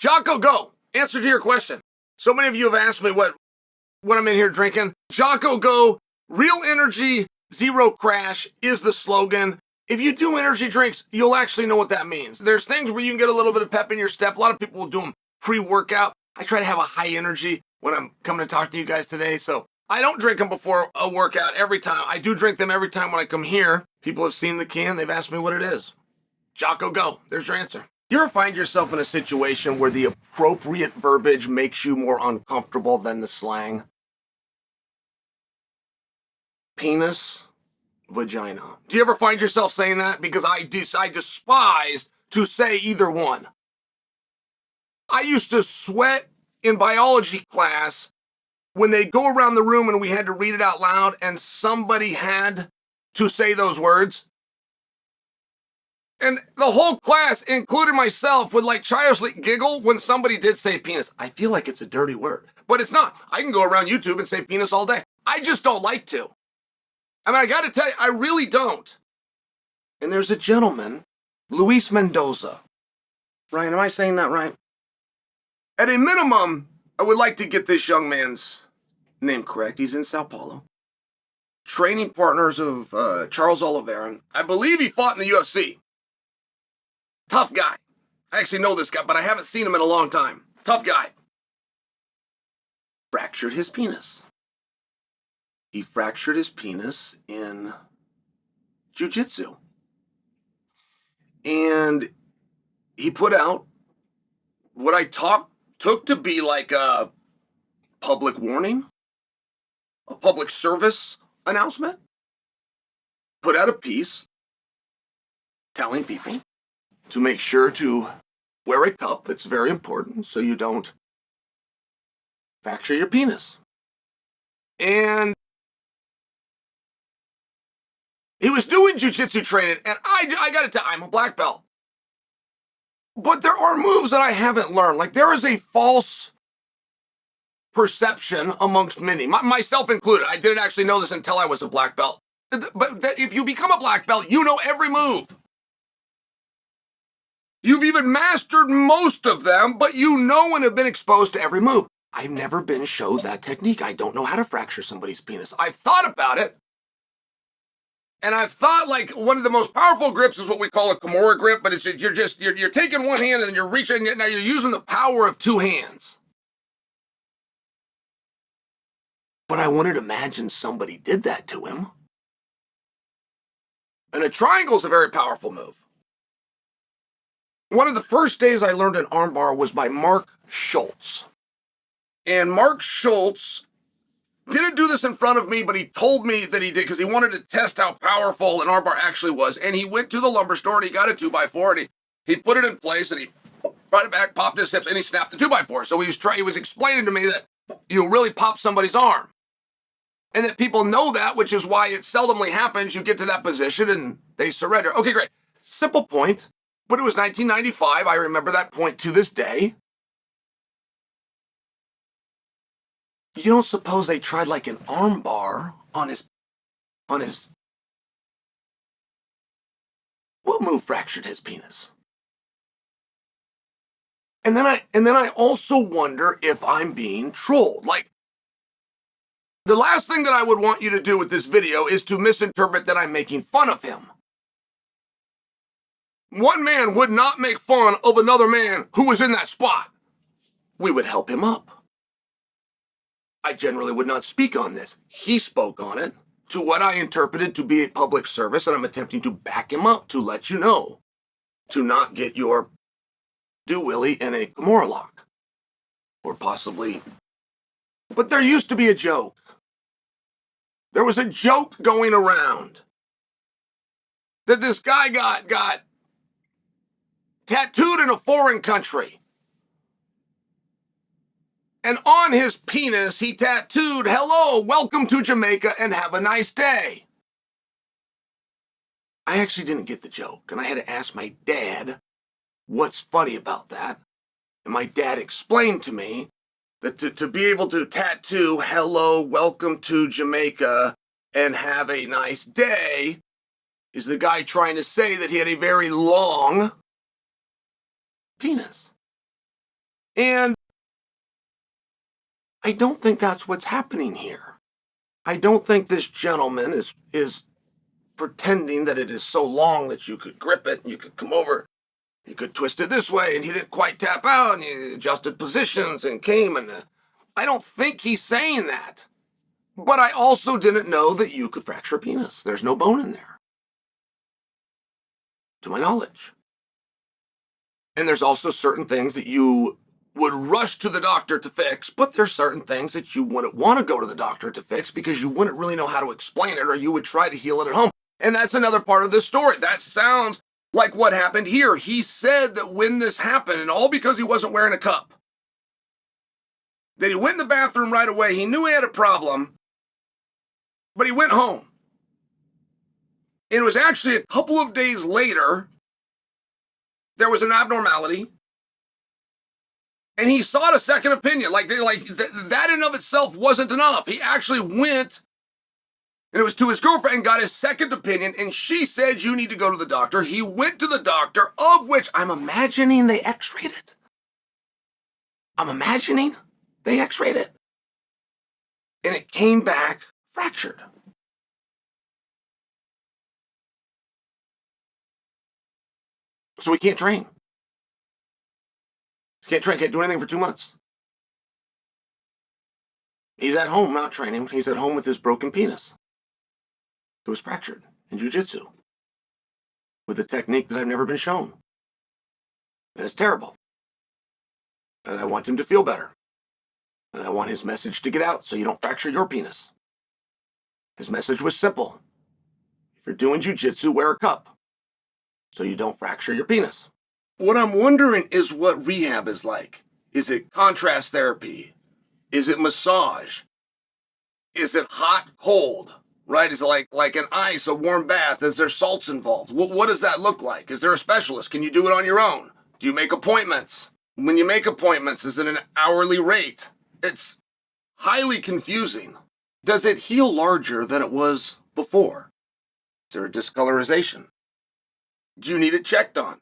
Jocko Go. Answer to your question. So many of you have asked me what I'm in here drinking. Jocko Go, real energy, zero crash is the slogan. If you do energy drinks, you'll actually know what that means. There's things where you can get a little bit of pep in your step. A lot of people will do them pre-workout. I try to have a high energy when I'm coming to talk to you guys today. So I don't drink them before a workout every time. I do drink them every time when I come here. People have seen the can. They've asked me what it is. Jocko Go. There's your answer. You ever find yourself in a situation where the appropriate verbiage makes you more uncomfortable than the slang? Penis, vagina. Do you ever find yourself saying that? Because I despise to say either one. I used to sweat in biology class when they go around the room and we had to read it out loud and somebody had to say those words. And the whole class, including myself, would like childishly giggle when somebody did say penis. I feel like it's a dirty word, but it's not. I can go around YouTube and say penis all day. I just don't like to. I mean, I got to tell you, I really don't. And there's a gentleman, Luis Mendoza. Ryan, am I saying that right? At a minimum, I would like to get this young man's name correct. He's in Sao Paulo. Training partners of Charles Oliveira. I believe he fought in the UFC. Tough guy. I actually know this guy, but I haven't seen him in a long time. Tough guy. Fractured his penis. He fractured his penis in Jiu-Jitsu. And he put out what I took to be like a public warning, a public service announcement. Put out a piece telling people to make sure to wear a cup. It's very important so you don't fracture your penis. And he was doing jiu-jitsu training, and I got to tell you, I'm a black belt. But there are moves that I haven't learned. Like, there is a false perception amongst many, myself included. I didn't actually know this until I was a black belt. But that if you become a black belt, you know every move. You've even mastered most of them, but you know and have been exposed to every move. I've never been showed that technique. I don't know how to fracture somebody's penis. I've thought about it. And I've thought like one of the most powerful grips is what we call a Kimura grip, but it's you're taking one hand and then you're reaching it. Now you're using the power of two hands. But I wanted to imagine somebody did that to him. And a triangle is a very powerful move. One of the first days I learned an armbar was by Mark Schultz. And Mark Schultz didn't do this in front of me, but he told me that he did because he wanted to test how powerful an armbar actually was. And he went to the lumber store and he got a 2x4 and he put it in place and he brought it back, popped his hips, and he snapped the 2x4. So he was explaining to me that you really pop somebody's arm. And that people know that, which is why it seldomly happens. You get to that position and they surrender. Okay, great. Simple point. But it was 1995. I remember that point to this day. You don't suppose they tried like an arm bar on his... What move fractured his penis? And then I also wonder if I'm being trolled. Like, the last thing that I would want you to do with this video is to misinterpret that I'm making fun of him. One man would not make fun of another man who was in that spot. We would help him up. I generally would not speak on this. He spoke on it to what I interpreted to be a public service, and I'm attempting to back him up to let you know to not get your do-willy in a Kimura lock. Or possibly... But there used to be a joke. There was a joke going around that this guy got tattooed in a foreign country. And on his penis, he tattooed, "Hello, welcome to Jamaica and have a nice day." I actually didn't get the joke, and I had to ask my dad what's funny about that. And my dad explained to me that to be able to tattoo, "Hello, welcome to Jamaica and have a nice day," is the guy trying to say that he had a very long penis. And I don't think that's what's happening here. I don't think this gentleman is pretending that it is so long that you could grip it and you could come over. You could twist it this way, and he didn't quite tap out, and he adjusted positions and came, and I don't think he's saying that. But I also didn't know that you could fracture a penis. There's no bone in there, to my knowledge. And there's also certain things that you would rush to the doctor to fix, but there's certain things that you wouldn't want to go to the doctor to fix because you wouldn't really know how to explain it, or you would try to heal it at home. And that's another part of this story. That sounds like what happened here. He said that when this happened, and all because he wasn't wearing a cup, that he went in the bathroom right away. He knew he had a problem, but he went home. And it was actually a couple of days later, there was an abnormality, and he sought a second opinion. That in of itself wasn't enough. He actually went, and it was to his girlfriend, and got his second opinion, and she said, you need to go to the doctor. He went to the doctor, of which I'm imagining they x-rayed it. I'm imagining they x-rayed it. And it came back fractured. So he can't train. He can't train, can't do anything for 2 months. He's at home not training. He's at home with his broken penis. It was fractured in Jiu-Jitsu with a technique that I've never been shown. And it's terrible. And I want him to feel better. And I want his message to get out so you don't fracture your penis. His message was simple. If you're doing Jiu-Jitsu, wear a cup so you don't fracture your penis. What I'm wondering is what rehab is like. Is it contrast therapy? Is it massage? Is it hot, cold? Right? Is it like an ice, a warm bath? Is there salts involved? What does that look like? Is there a specialist? Can you do it on your own? Do you make appointments? When you make appointments, is it an hourly rate? It's highly confusing. Does it heal larger than it was before? Is there a discolorization? Do you need it checked on?